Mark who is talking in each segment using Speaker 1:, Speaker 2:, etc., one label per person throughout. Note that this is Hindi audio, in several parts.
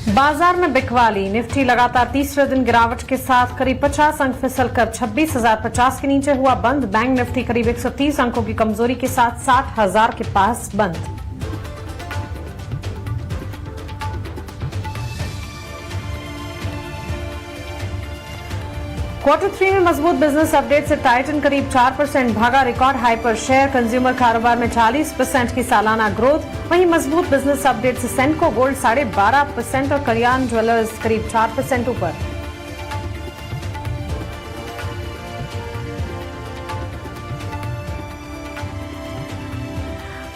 Speaker 1: बाजार में बिकवाली, निफ्टी लगातार तीसरे दिन गिरावट के साथ करीब 50 अंक फिसलकर 26,050 के नीचे हुआ बंद। बैंक निफ्टी करीब 130 अंकों की कमजोरी के साथ 60,000 के पास बंद। Q3 में मजबूत बिजनेस अपडेट से टाइटन करीब 4% भागा, रिकॉर्ड हाई पर शेयर। कंज्यूमर कारोबार में 40% की सालाना ग्रोथ। वहीं मजबूत बिजनेस अपडेट से सेंको गोल्ड 12.5% और कल्याण ज्वेलर्स करीब 4% ऊपर।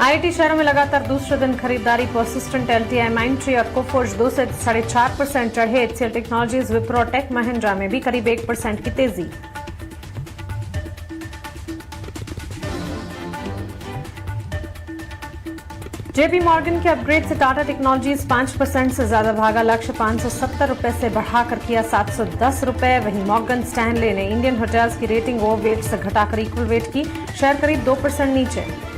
Speaker 1: आईटी शेयरों में लगातार दूसरे दिन खरीदारी। परसिस्टेंट, एलटीआई, माइंडट्री और कोफोर्ज 2 से 4.5% चढ़े। एचसीएल टेक्नोलॉजीज, विप्रो और टेक महिंद्रा में भी करीब 1% की तेजी। जेपी मॉर्गन के अपग्रेड से टाटा टेक्नोलॉजीज 5% से ज्यादा भागा, लक्ष्य 570 रुपए से बढ़ाकर किया 710 रुपए। वहीं मॉर्गन स्टैनले ने इंडियन होटल्स की रेटिंग ओवरवेट से घटाकर इक्वल वेट की, शेयर करीब 2% नीचे।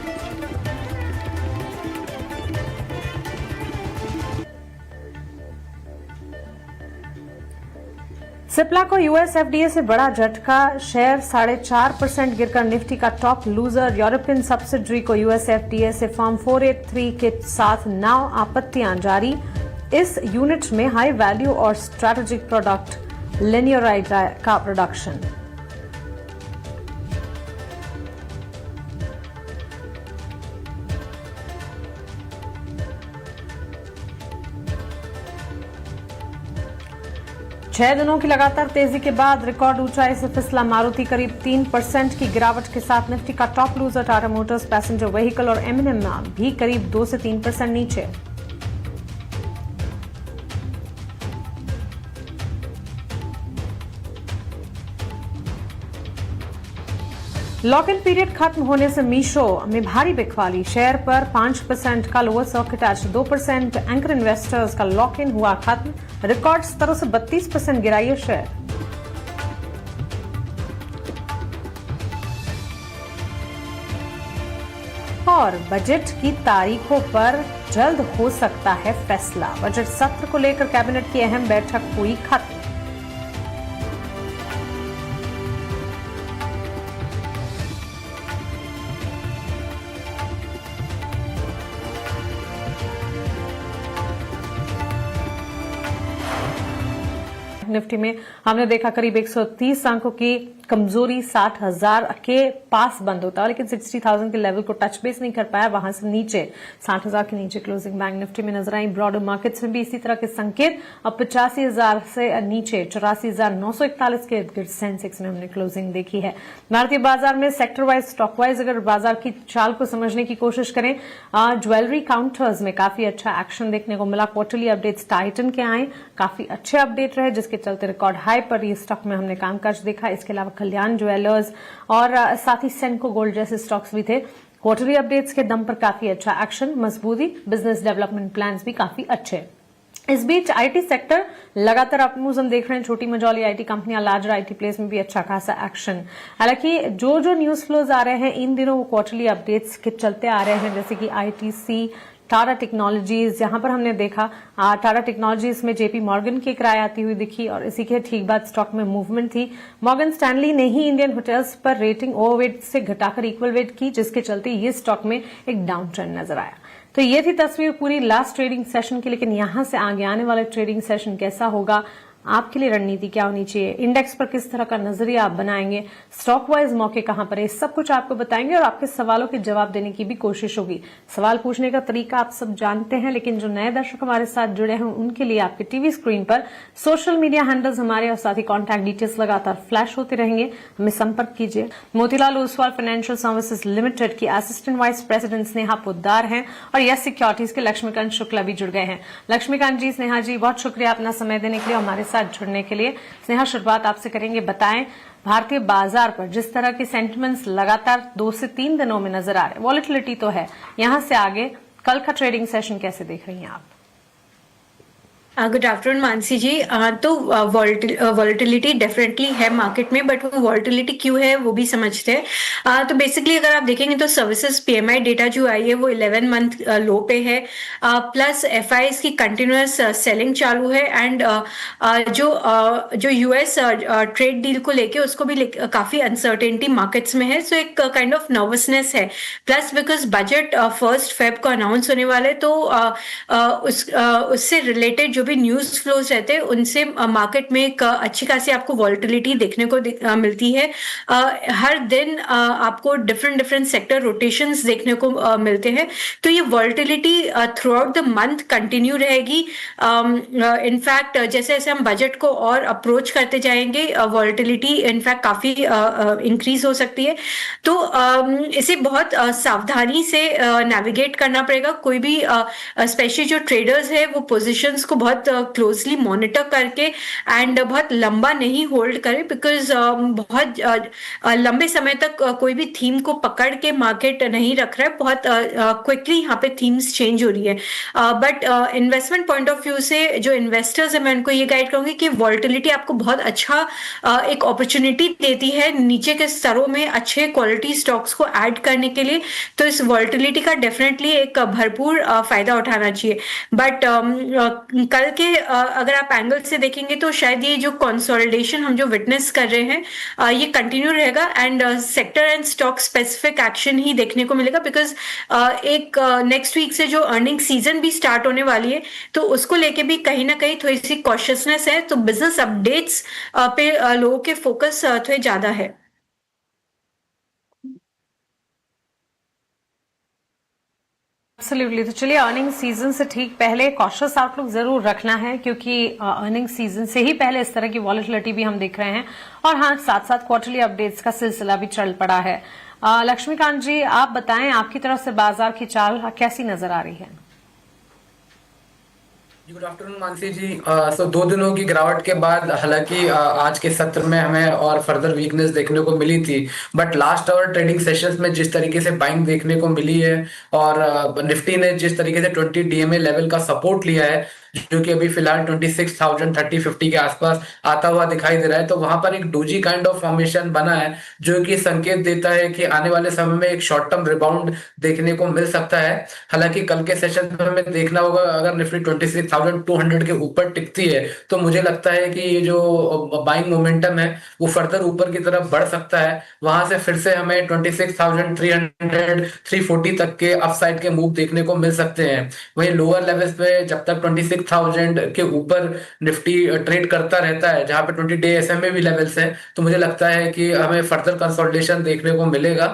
Speaker 1: सिप्ला को यूएस एफडीए से बड़ा झटका, शेयर 4.5% गिरकर निफ्टी का टॉप लूजर। यूरोपियन सब्सिडरी को यूएस एफडीए से फॉर्म 483 के साथ 9 आपत्तियां जारी। इस यूनिट में हाई वैल्यू और स्ट्रैटेजिक प्रोडक्ट लिनियराइड का प्रोडक्शन। छह दिनों की लगातार तेजी के बाद रिकॉर्ड ऊंचाई से फिसला मारुति, करीब 3% की गिरावट के साथ निफ्टी का top loser. Tata Motors, passenger vehicle और एमएनएम भी करीब 2 से 3% नीचे। लॉक इन पीरियड खत्म होने से मीशो में भारी बिकवाली, शेयर पर 5% का लोअर सर्किट आज 2%। एंकर इन्वेस्टर्स का लॉक इन हुआ खत्म, रिकॉर्ड स्तरों से 32% गिराई है शेयर। और बजट की तारीखों पर जल्द हो सकता है फैसला। बजट सत्र को लेकर कैबिनेट की अहम बैठक हुई खत्म। निफ्टी में हमने देखा करीब 130 अंकों की कमजोरी, 60,000 के पास बंद होता है, लेकिन 60,000 के लेवल को टच बेस नहीं कर पाया। वहां से नीचे 60,000 के नीचे क्लोजिंग बैंक निफ्टी में नजर आई। ब्रॉडर मार्केट्स में भी इसी तरह के संकेत। अब 85,000 से नीचे 84,941 के इर्द गिर्द सेंसेक्स में हमने क्लोजिंग देखी है। भारतीय बाजार में सेक्टर वाइज, स्टॉक वाइज अगर बाजार की चाल को समझने की कोशिश करें, ज्वेलरी काउंटर्स में काफी अच्छा एक्शन देखने को मिला। क्वार्टरली अपडेट्स टाइटन के आए, काफी अच्छे अपडेट रहे, जिसके चलते रिकॉर्ड हाई पर ये स्टॉक में हमने कामकाज देखा। इसके अलावा कल्याण ज्वेलर्स और साथ ही सेंको गोल्ड जैसे स्टॉक्स भी थे। क्वार्टरली अपडेट्स के दम पर काफी अच्छा एक्शन, मजबूती, बिजनेस डेवलपमेंट प्लान्स भी काफी अच्छे। इस बीच आईटी सेक्टर लगातार अप मूव्स हम देख रहे हैं। छोटी मझौली आईटी कंपनियां, लार्जर आईटी प्लेस में भी अच्छा खासा एक्शन। हालांकि जो न्यूज फ्लोज आ रहे हैं इन दिनों वो क्वार्टरली अपडेट्स के चलते आ रहे हैं, जैसे कि आईटीसी, टाटा टेक्नोलॉजीज, यहां पर हमने देखा टाटा टेक्नोलॉजीज में जेपी मॉर्गन की किराए आती हुई दिखी और इसी के ठीक बाद स्टॉक में मूवमेंट थी। मॉर्गन स्टैनली ने ही इंडियन होटल्स पर रेटिंग ओवरवेट से घटाकर इक्वल वेट की, जिसके चलते ये स्टॉक में एक डाउन ट्रेंड नजर आया। तो ये थी तस्वीर पूरी लास्ट ट्रेडिंग सेशन की, लेकिन यहां से आगे आने वाला ट्रेडिंग सेशन कैसा होगा, आपके लिए रणनीति क्या होनी चाहिए, इंडेक्स पर किस तरह का नजरिया आप बनाएंगे, स्टॉक वाइज मौके कहां पर है, सब कुछ आपको बताएंगे और आपके सवालों के जवाब देने की भी कोशिश होगी। सवाल पूछने का तरीका आप सब जानते हैं, लेकिन जो नए दर्शक हमारे साथ जुड़े हैं उनके लिए आपके टीवी स्क्रीन पर सोशल मीडिया हैंडल्स हमारे और साथ ही कॉन्टैक्ट डिटेल्स लगातार फ्लैश होते रहेंगे। हमें संपर्क कीजिए। Motilal Oswal financial services limited की assistant vice president Sneha Poddar हैं और यस सिक्योरिटीज के लक्ष्मीकांत शुक्ला भी जुड़ गए हैं। लक्ष्मीकांत जी, स्नेहा जी, बहुत शुक्रिया अपना समय देने के लिए, हमारे साथ जुड़ने के लिए। स्नेहा, शुरुआत आपसे करेंगे। बताएं, भारतीय बाजार पर जिस तरह के सेंटिमेंट्स लगातार 2 से 3 दिनों में नजर आ रहे हैं, वॉलेटिलिटी तो है, यहां से आगे कल का ट्रेडिंग सेशन कैसे देख रही हैं आप?
Speaker 2: गुड आफ्टरनून मानसी जी। तो वॉलेटिलिटी डेफिनेटली है मार्केट में, बट वो वॉलेटिलिटी क्यों है वो भी समझते हैं। तो बेसिकली अगर आप देखेंगे तो सर्विसेज पीएमआई डेटा जो आई है वो 11 मंथ लो पे है, प्लस एफआईएस की कंटिन्यूअस सेलिंग चालू है, एंड जो यूएस ट्रेड डील को लेके उसको भी काफी अनसर्टेनिटी मार्केट्स में है, सो एक काइंड ऑफ नर्वसनेस है। प्लस बिकॉज बजट 1 फेब को अनाउंस होने वाले, तो उससे रिलेटेड जो भी न्यूज फ्लोज रहते हैं उनसे मार्केट में एक अच्छी खासी आपको वॉलेटिलिटी देखने को मिलती है। हर दिन आपको डिफरेंट डिफरेंट सेक्टर रोटेशंस देखने को मिलते हैं, तो ये volatility through out the month continue रहेगी। इनफैक्ट जैसे जैसे हम बजट को और अप्रोच करते जाएंगे वॉलेटिलिटी इनफैक्ट काफी इंक्रीज हो सकती है। तो इसे बहुत सावधानी से नेविगेट करना पड़ेगा। कोई भी स्पेशली जो ट्रेडर्स है वो पोजीशंस को बहुत क्लोजली मॉनिटर करके एंड बहुत लंबा नहीं होल्ड करे, बिकॉज बहुत लंबे समय तक कोई भी थीम को पकड़ के मार्केट नहीं रख रहा है। बहुत क्विकली यहाँ पे थीम्स चेंज हो रही है। But investment point of view से जो इन्वेस्टर्स है, मैं उनको ये गाइड करूंगी कि वॉलेटिलिटी आपको बहुत अच्छा एक अपॉर्चुनिटी देती है नीचे के स्तरों में अच्छे क्वालिटी स्टॉक्स को ऐड करने के लिए। तो इस वॉलेटिलिटी का डेफिनेटली एक भरपूर फायदा उठाना चाहिए। बट कल के अगर आप एंगल से देखेंगे तो शायद ये जो कंसोलिडेशन हम जो विटनेस कर रहे हैं ये कंटिन्यू रहेगा, and sector and stock specific action ही देखने को मिलेगा, बिकॉज एक नेक्स्ट वीक से जो अर्निंग सीजन भी स्टार्ट होने वाली है, तो उसको लेके भी कहीं ना कहीं थोड़ी सी कॉशियसनेस है। तो बिजनेस अपडेट्स पे लोगों के फोकस थोड़े ज्यादा है।
Speaker 1: एब्सोल्युटली। तो चलिए, अर्निंग सीजन से ठीक पहले कॉशियस आउटलुक जरूर रखना है, क्योंकि अर्निंग सीजन से ही पहले इस तरह की वॉलेटिलिटी भी हम देख रहे हैं। और हाँ, साथ साथ क्वार्टरली अपडेट्स का सिलसिला भी चल पड़ा है। लक्ष्मीकांत जी, आप बताएं, आपकी तरफ से बाजार की चाल कैसी नजर आ रही है?
Speaker 3: गुड आफ्टरनून मानसी जी। सो 2 दिनों की गिरावट के बाद हालांकि आज के सत्र में हमें और फर्दर वीकनेस देखने को मिली थी, but last hour trading sessions में जिस तरीके से बाइंग देखने को मिली है और निफ्टी ने जिस तरीके से 20 डीएमए लेवल का सपोर्ट लिया है, जो कि अभी फिलहाल 26,030-50 के आसपास आता हुआ दिखाई दे रहा है, तो वहां पर एक डोजी काइंड ऑफ फॉर्मेशन बना है, जो कि संकेत देता है कि आने वाले समय में एक शॉर्ट टर्म रिबाउंड देखने को मिल सकता है। हालांकि कल के सेशन में हमें देखना होगा, अगर निफ्टी 26,200 के ऊपर टिकती है तो मुझे लगता है कि ये जो बाइंग मोमेंटम है वो फर्दर ऊपर की तरफ बढ़ सकता है। वहां से फिर से हमें 26,300 340 तक के अपसाइड के मूव देखने को मिल सकते हैं। वहीं लोअर लेवल्स पे जब तक 26,000 के ऊपर निफ्टी ट्रेड करता रहता है, जहां पे 20 डे एसएमए भी लेवल्स है, तो मुझे लगता है कि हमें फर्दर कंसोलिडेशन देखने को मिलेगा।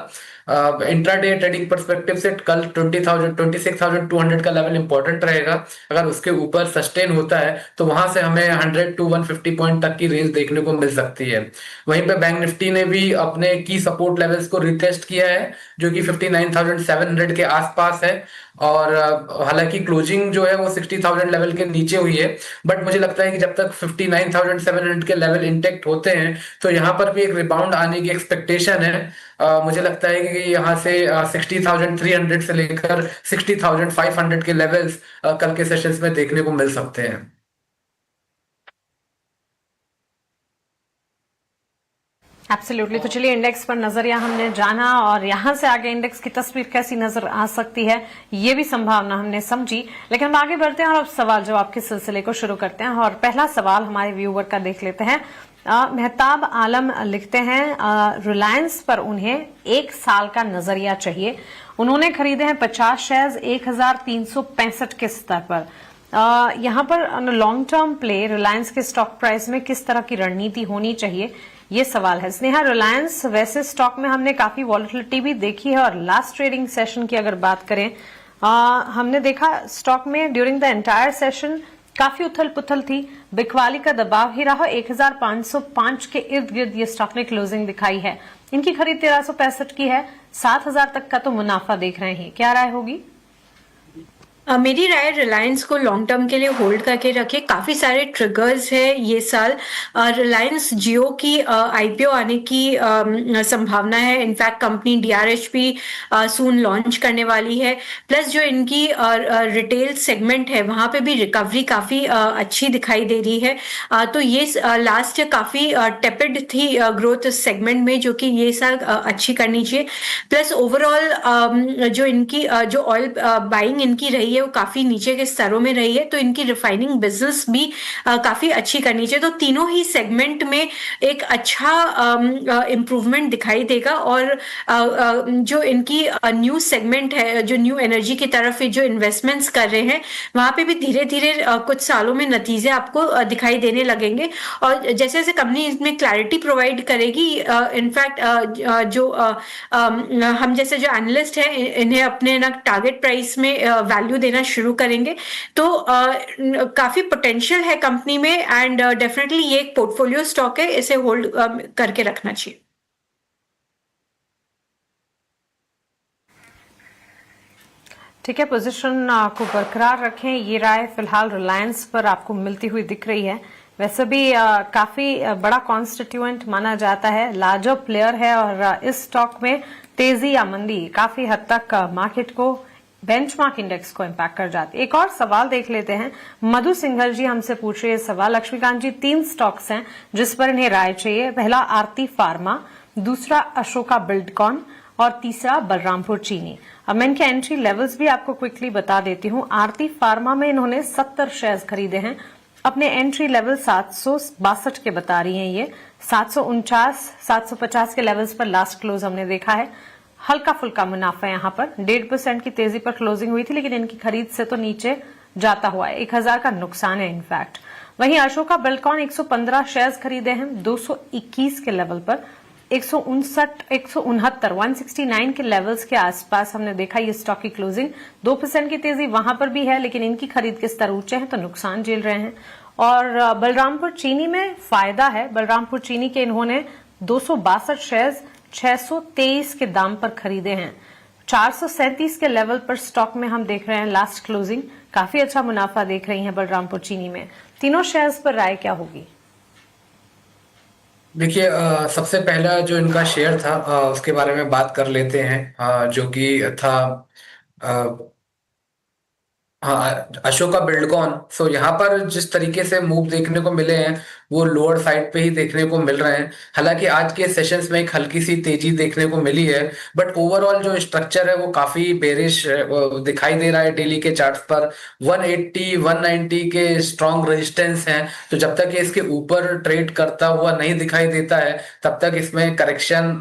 Speaker 3: इंट्राडे ट्रेडिंग परस्पेक्टिव से कल 26,200 का लेवल इंपॉर्टेंट रहेगा। अगर उसके ऊपर सस्टेन होता है तो वहां से हमें 100 to 150 पॉइंट तक की रेंज देखने को मिल सकती है। वहीं पे बैंक निफ्टी ने भी अपने की सपोर्ट लेवल्स को रिटेस्ट किया है, जो कि 59,700 के आसपास है। और हालांकि क्लोजिंग जो है वो 60,000 लेवल के नीचे हुई है, बट मुझे लगता है कि जब तक 59,700 के लेवल इंटेक्ट होते हैं तो यहाँ पर भी एक रिबाउंड आने की एक्सपेक्टेशन है। मुझे लगता है कि यहाँ से 60,300 से लेकर 60,500 के लेवल्स कल के सेशंस में देखने को मिल सकते हैं।
Speaker 1: एब्सोल्युटली। तो चलिए, इंडेक्स पर नजरिया हमने जाना और यहां से आगे इंडेक्स की तस्वीर कैसी नजर आ सकती है ये भी संभावना हमने समझी। लेकिन हम आगे बढ़ते हैं और अब सवाल जवाब के सिलसिले को शुरू करते हैं। और पहला सवाल हमारे व्यूवर का देख लेते हैं। मेहताब आलम लिखते हैं, रिलायंस पर उन्हें 1 साल का नजरिया चाहिए। उन्होंने खरीदे हैं 50 शेयर्स 1,365 के स्तर पर। यहां पर लॉन्ग टर्म प्ले रिलायंस के स्टॉक प्राइस में किस तरह की रणनीति होनी चाहिए, ये सवाल है। स्नेहा, रिलायंस वैसे स्टॉक में हमने काफी वॉलेटिलिटी भी देखी है, और लास्ट ट्रेडिंग सेशन की अगर बात करें, हमने देखा स्टॉक में ड्यूरिंग द एंटायर सेशन काफी उथल पुथल थी, बिकवाली का दबाव ही रहा। 1,505 के इर्द गिर्द ये स्टॉक ने क्लोजिंग दिखाई है। इनकी खरीद 1365 की है, 7,000 तक का तो मुनाफा देख रहे हैं। क्या राय होगी?
Speaker 2: मेरी राय रिलायंस को लॉन्ग टर्म के लिए होल्ड करके रखे। काफी सारे ट्रिगर्स है ये साल। रिलायंस जियो की आईपीओ आने की संभावना है। इनफैक्ट कंपनी डीआरएच भी सून लॉन्च करने वाली है। प्लस जो इनकी रिटेल सेगमेंट है वहां पे भी रिकवरी काफी अच्छी दिखाई दे रही है। तो ये लास्ट ईयर काफी टेपिड थी ग्रोथ सेगमेंट में, जो कि ये साल अच्छी करनी चाहिए। प्लस ओवरऑल जो इनकी जो ऑयल बाइंग इनकी रही है वो काफी नीचे के स्तरों में रही है, तो इनकी रिफाइनिंग बिजनेस भी काफी अच्छी करनी चाहिए। तो तीनों ही सेगमेंट में एक अच्छा इम्प्रूवमेंट दिखाई देगा। और जो इनकी न्यू सेगमेंट है, जो न्यू एनर्जी की तरफ जो इन्वेस्टमेंट्स कर रहे हैं, वहां पे भी धीरे धीरे कुछ सालों में नतीजे आपको दिखाई देने लगेंगे। और जैसे जैसे कंपनी इसमें क्लैरिटी प्रोवाइड करेगी, इनफैक्ट जो हम जैसे जो एनालिस्ट है इन्हें अपने ना टारगेट प्राइस में वैल्यू देना शुरू करेंगे। तो काफी पोटेंशियल है कंपनी में, एंड डेफिनेटली ये एक पोर्टफोलियो स्टॉक है, इसे होल्ड करके रखना चाहिए।
Speaker 1: ठीक है, पोजीशन को बरकरार रखें। ये राय फिलहाल रिलायंस पर आपको मिलती हुई दिख रही है। वैसे भी काफी बड़ा कॉन्स्टिट्यूएंट माना जाता है, लार्जर प्लेयर है, और इस स्टॉक में तेजी या मंदी काफी हद तक मार्केट को, बेंचमार्क इंडेक्स को इम्पैक्ट कर जाती है। एक और सवाल देख लेते हैं। मधु सिंघल जी हमसे पूछ रहे हैं सवाल। लक्ष्मीकांत जी, 3 स्टॉक्स हैं जिस पर इन्हें राय चाहिए। पहला आरती फार्मा, दूसरा अशोका बिल्डकॉन और तीसरा बलरामपुर चीनी। अब मैं इनके एंट्री लेवल्स भी आपको क्विकली बता देती हूँ। आरती फार्मा में इन्होंने 70 शेयर्स खरीदे हैं। अपने एंट्री लेवल 762 के बता रही हैं। ये 749, 750 के लेवल्स पर लास्ट क्लोज हमने देखा है। हल्का फुल्का मुनाफा यहां पर 1.5% की तेजी पर क्लोजिंग हुई थी, लेकिन इनकी खरीद से तो नीचे जाता हुआ है। 1000 का नुकसान है इनफैक्ट। वहीं अशोका बिल्डकॉन 115 शेयर्स खरीदे हैं 221 के लेवल पर। 169 के लेवल्स के आसपास हमने देखा ये स्टॉक की क्लोजिंग। 2% की तेजी वहां पर भी है, लेकिन इनकी खरीद के स्तर ऊंचे हैं तो नुकसान झेल रहे हैं। और बलरामपुर चीनी में फायदा है। बलरामपुर चीनी के इन्होंने 262 शेयर्स 623 के दाम पर खरीदे हैं। 437 के लेवल पर स्टॉक में हम देख रहे हैं लास्ट क्लोजिंग। काफी अच्छा मुनाफा देख रही हैं बलरामपुर चीनी में। तीनों शेयर्स पर राय क्या होगी?
Speaker 3: देखिए, सबसे पहला जो इनका शेयर था उसके बारे में बात कर लेते हैं, जो कि था हाँ, अशोका बिल्डकॉन। सो यहाँ पर जिस तरीके से मूव देखने को मिले हैं वो लोअर साइड पे ही देखने को मिल रहे हैं। हालांकि आज के सेशंस में एक हल्की सी तेजी देखने को मिली है, बट ओवरऑल जो स्ट्रक्चर है वो काफी बेरिश दिखाई दे रहा है। डेली के चार्ट्स पर 180 190 के स्ट्रॉन्ग रेजिस्टेंस हैं, तो जब तक ये इसके ऊपर ट्रेड करता हुआ नहीं दिखाई देता है तब तक इसमें करेक्शन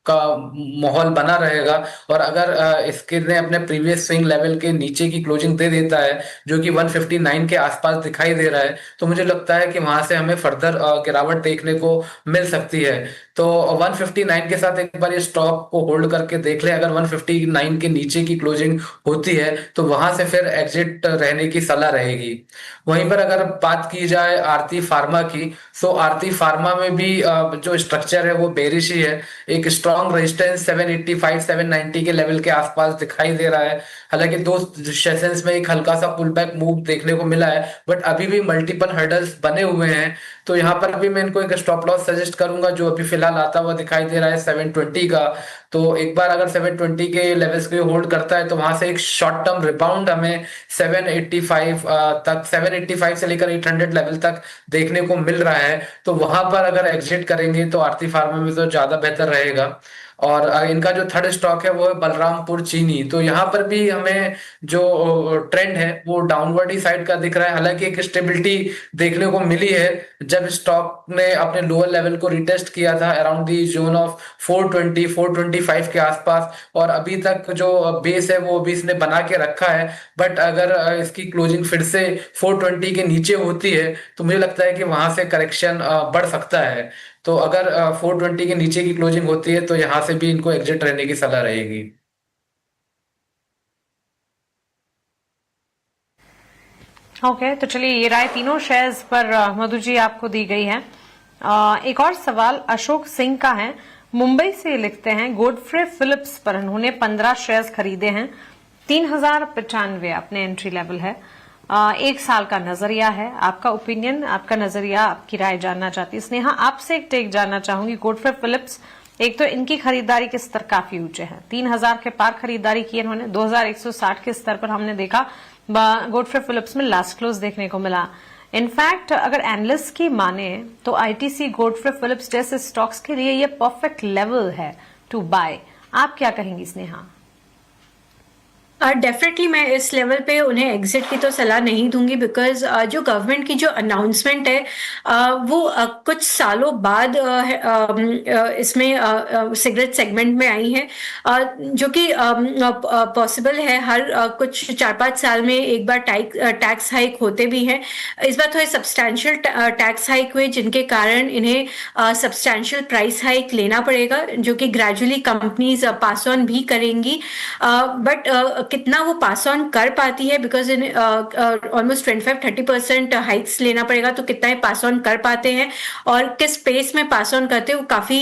Speaker 3: का माहौल बना रहेगा। और अगर इसके ने अपने प्रीवियस स्विंग लेवल के नीचे की क्लोजिंग दे देता है, जो कि 159 के आसपास दिखाई दे रहा है, तो मुझे लगता है कि वहां से हमें फर्दर गिरावट देखने को मिल सकती है। तो 159 के साथ एक बार ये स्टॉक को होल्ड करके देख ले। अगर 159 के नीचे की क्लोजिंग होती है तो वहां से फिर एग्जिट रहने की सलाह रहेगी। वहीं पर अगर बात की जाए आरती फार्मा की, सो आरती फार्मा में भी जो स्ट्रक्चर है वो बेरिश ही है। एक स्ट्रॉन्ग रेजिस्टेंस 785 790 के लेवल के आसपास दिखाई दे रहा है। हालांकि 2 सेशंस में एक हल्का सा पुल बैक मूव देखने को मिला है, बट अभी भी मल्टीपल हर्डल्स बने हुए हैं। तो यहाँ पर भी मैं इनको एक स्टॉप लॉस सजेस्ट करूंगा, जो अभी फिलहाल आता हुआ दिखाई दे रहा है 720 का। तो एक बार अगर 720 के लेवल्स को होल्ड करता है तो वहां से एक शॉर्ट टर्म रिबाउंड हमें 785 तक, 785 से लेकर 800 लेवल तक देखने को मिल रहा है। तो वहां पर अगर एग्जिट करेंगे तो आरती फार्मा में तो ज्यादा बेहतर रहेगा। और इनका जो थर्ड स्टॉक है वो है बलरामपुर चीनी। तो यहाँ पर भी हमें जो ट्रेंड है वो डाउनवर्ड ही साइड का दिख रहा है। हालांकि एक स्टेबिलिटी देखने को मिली है जब स्टॉक ने अपने लोअर लेवल को रिटेस्ट किया था अराउंड दी जोन ऑफ 420 425 के आसपास, और अभी तक जो बेस है वो भी इसने बना के रखा है। बट अगर इसकी क्लोजिंग फिर से 420 के नीचे होती है तो मुझे लगता है कि वहां से करेक्शन बढ़ सकता है। तो अगर 420 के नीचे की क्लोजिंग होती है तो यहां से भी इनको एग्जिट रहने की सलाह रहेगी।
Speaker 1: ओके, तो चलिए ये राय तीनों शेयर्स पर मधु जी आपको दी गई है। एक और सवाल अशोक सिंह का है, मुंबई से लिखते हैं। गोडफ्रे फिलिप्स पर उन्होंने 15 शेयर्स खरीदे हैं 3095 अपने एंट्री लेवल है। 1 साल का नजरिया है, आपका ओपिनियन, आपका नजरिया, आपकी राय जानना चाहती है। स्नेहा, आपसे एक टेक जानना चाहूंगी। गोडफ्रे फिलिप्स, एक तो इनकी खरीदारी के स्तर काफी ऊंचे हैं, 3000 के पार खरीदारी की इन्होंने। 2160 के स्तर पर हमने देखा गोडफ्रे फिलिप्स में लास्ट क्लोज देखने को मिला। इनफैक्ट अगर एनालिस्ट की माने तो आईटीसी, गोडफ्रे फिलिप्स जैसे स्टॉक्स के लिए ये परफेक्ट लेवल है टू बाय। आप क्या कहेंगी स्नेहा?
Speaker 2: डेफिनेटली मैं इस लेवल पे उन्हें एग्जिट की तो सलाह नहीं दूंगी, बिकॉज जो गवर्नमेंट की जो अनाउंसमेंट है वो कुछ सालों बाद इसमें सिगरेट सेगमेंट में आई है, जो कि पॉसिबल है हर कुछ 4-5 साल में एक बार टैक्स हाइक होते भी हैं। इस बार थोड़े सब्सटैंशियल टैक्स हाइक हुए, जिनके कारण इन्हें सब्सटैंशियल प्राइस हाइक लेना पड़ेगा, जो कि ग्रेजुअली कंपनीज पास ऑन भी करेंगी। बट कितना वो पास ऑन कर पाती है, बिकॉज इन ऑलमोस्ट 25-30% हाइक्स लेना पड़ेगा, तो कितना पास ऑन कर पाते हैं और किस पेस में पास ऑन करते हैं, वो काफी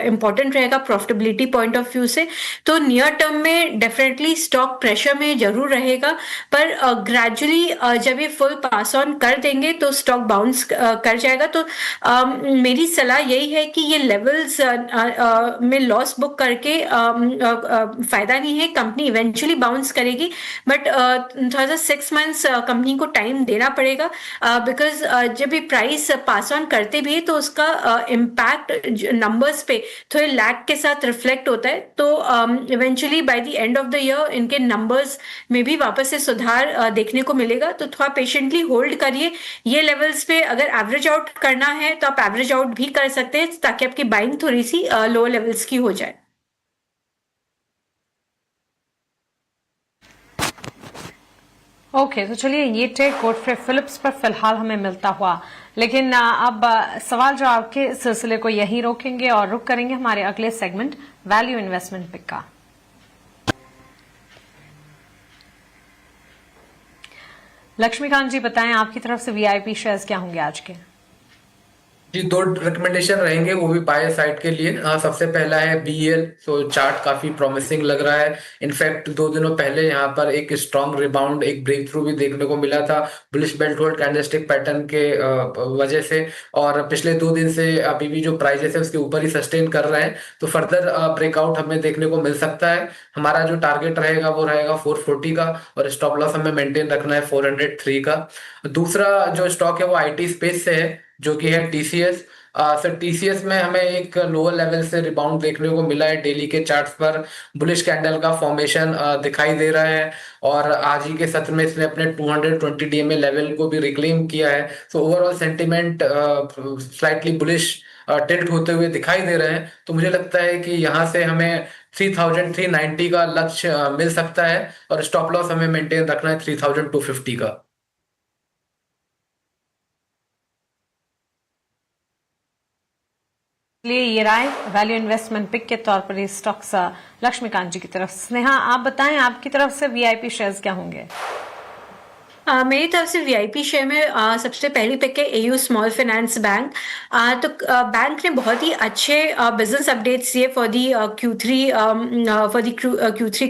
Speaker 2: इंपॉर्टेंट रहेगा प्रॉफिटेबिलिटी पॉइंट ऑफ व्यू से। तो नियर टर्म में डेफिनेटली स्टॉक प्रेशर में जरूर रहेगा, पर ग्रेजुअली जब ये फुल पास ऑन कर देंगे तो स्टॉक बाउंस कर जाएगा। तो मेरी सलाह यही है कि ये लेवल्स में लॉस बुक करके फायदा नहीं है, कंपनी इवेंचुअली बाउंस करेगी, बट थोड़ा सा 6 मंथ्स कंपनी को टाइम देना पड़ेगा, बिकॉज जब ये प्राइस पास ऑन करते भी है तो उसका इम्पैक्ट नंबर्स पे थोड़े लैग के साथ रिफ्लेक्ट होता है। तो eventually by the end of the year इनके नंबर्स में भी वापस से सुधार देखने को मिलेगा। तो थोड़ा पेशेंटली होल्ड करिए। ये लेवल्स पे अगर एवरेज आउट करना है तो आप एवरेज आउट भी कर सकते हैं, ताकि आपकी बाइंग थोड़ी सी लो लेवल्स की हो जाए।
Speaker 1: ओके, तो चलिए ये टेक गोडफ्रे फिलिप्स पर फिलहाल हमें मिलता हुआ, लेकिन अब सवाल जवाब के सिलसिले को यही रोकेंगे और रुक करेंगे हमारे अगले सेगमेंट वैल्यू इन्वेस्टमेंट पिक का। लक्ष्मीकांत जी बताएं, आपकी तरफ से वीआईपी शेयर्स क्या होंगे आज के?
Speaker 3: जी, 2 रिकमेंडेशन रहेंगे, वो भी बाय साइड के लिए। सबसे पहला है बीएल। सो चार्ट काफी प्रॉमिसिंग लग रहा है। इनफैक्ट 2 दिनों पहले यहाँ पर एक स्ट्रॉन्ग रिबाउंड, एक ब्रेक थ्रू भी देखने को मिला था bullish belt hold candlestick pattern के वजह से, और पिछले 2 दिन से अभी भी जो प्राइजेस है उसके ऊपर ही सस्टेन कर रहे हैं। तो फर्दर ब्रेकआउट हमें देखने को मिल सकता है। हमारा जो टारगेट रहेगा वो रहेगा 440 का, और स्टॉप लॉस हमें मेंटेन रखना है 403 का। दूसरा जो स्टॉक है वो आईटी स्पेस से है, जो कि है टीसीएस। सर, टीसीएस में हमें एक लोअर लेवल से रिबाउंड देखने को मिला है। डेली के चार्ट्स पर बुलिश कैंडल का फॉर्मेशन दिखाई दे रहा है, और आज ही के सत्र में इसने अपने 220 डीएमए लेवल को भी रिक्लेम किया है। So overall sentiment slightly bullish tilt होते हुए दिखाई दे रहे हैं। तो मुझे लगता है कि यहाँ से हमें 3390 का लक्ष्य मिल सकता है, और स्टॉप लॉस हमें मेंटेन रखना है 3250 का।
Speaker 1: लिए ये राय वैल्यू इन्वेस्टमेंट पिक के तौर पर ये स्टॉक्स लक्ष्मीकांत जी की तरफ। स्नेहा, आप बताएं, आपकी तरफ से वीआईपी शेयर्स क्या होंगे?
Speaker 2: मेरी तरफ से वीआईपी शेयर में सबसे पहली पिक है एयू स्मॉल फाइनेंस बैंक। तो बैंक ने बहुत ही अच्छे बिजनेस अपडेट्स दिए फॉर दी Q3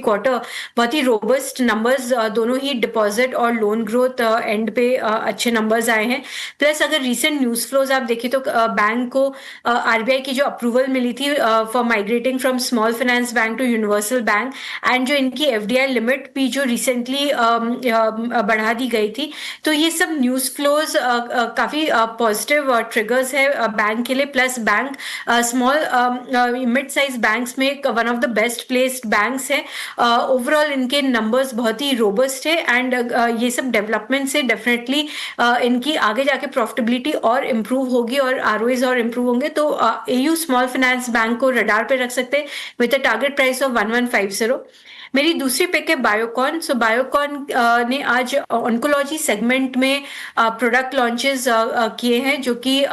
Speaker 2: क्वार्टर। बहुत ही रोबस्ट नंबर्स, दोनों ही डिपॉजिट और लोन ग्रोथ एंड पे अच्छे नंबर्स आए हैं। प्लस अगर रीसेंट न्यूज फ्लोज आप देखें तो बैंक को आरबीआई की जो अप्रूवल मिली थी for migrating from small finance bank to universal bank, and जो इनकी एफडीआई लिमिट भी जो रिसेंटली बढ़ा दी गई थी, तो ये सब न्यूज फ्लोज काफी पॉजिटिव ट्रिगर्स है बैंक के लिए। Plus bank small mid size banks में one of the best placed banks है। ओवरऑल इनके नंबर्स बहुत ही रोबस्ट है, एंड ये सब डेवलपमेंट से डेफिनेटली इनकी आगे जाके प्रॉफिटेबिलिटी और इम्प्रूव होगी और आरओएस और इम्प्रूव होंगे। तो एयू स्मॉल फाइनेंस बैंक को रडार पे रख सकते हैं with a target price of 1150। मेरी दूसरी पिक है बायोकॉन। सो बायोकॉन ने आज ऑन्कोलॉजी सेगमेंट में प्रोडक्ट लॉन्चेस किए हैं, जो कि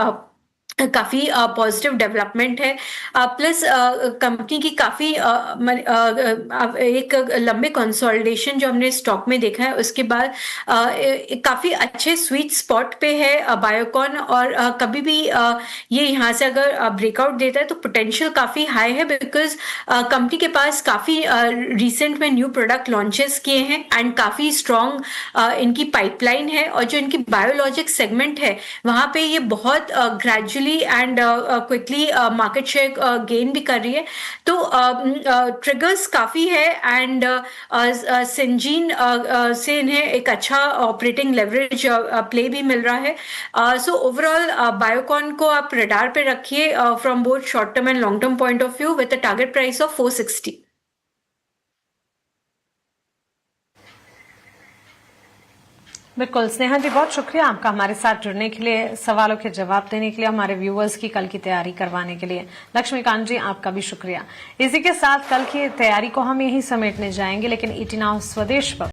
Speaker 2: काफी पॉजिटिव डेवलपमेंट है। प्लस कंपनी की काफी एक लंबे कंसोलिडेशन जो हमने स्टॉक में देखा है, उसके बाद काफी अच्छे स्वीट स्पॉट पे है बायोकॉन, और कभी भी ये यहाँ से अगर ब्रेकआउट देता है तो पोटेंशियल काफी हाई है, बिकॉज कंपनी के पास काफी रिसेंट में न्यू प्रोडक्ट लॉन्चेस किए हैं एंड काफी स्ट्रॉन्ग इनकी पाइपलाइन है, और जो इनकी बायोलॉजिक सेगमेंट है वहां पे ये बहुत gradually and quickly market share gain भी कर रही है। तो ट्रिगर्स काफी है, एंड सिंजीन से इन्हें एक अच्छा ऑपरेटिंग लेवरेज प्ले भी मिल रहा है। सो ओवरऑल बायोकॉन को आप रडार पे रखिए from both short term and long term point of view with a target price of 460।
Speaker 1: बिल्कुल स्नेहा जी, बहुत शुक्रिया आपका हमारे साथ जुड़ने के लिए, सवालों के जवाब देने के लिए, हमारे व्यूअर्स की कल की तैयारी करवाने के लिए। लक्ष्मीकांत जी, आपका भी शुक्रिया। इसी के साथ कल की तैयारी को हम यहीं समेटने जाएंगे, लेकिन 18 स्वदेश पर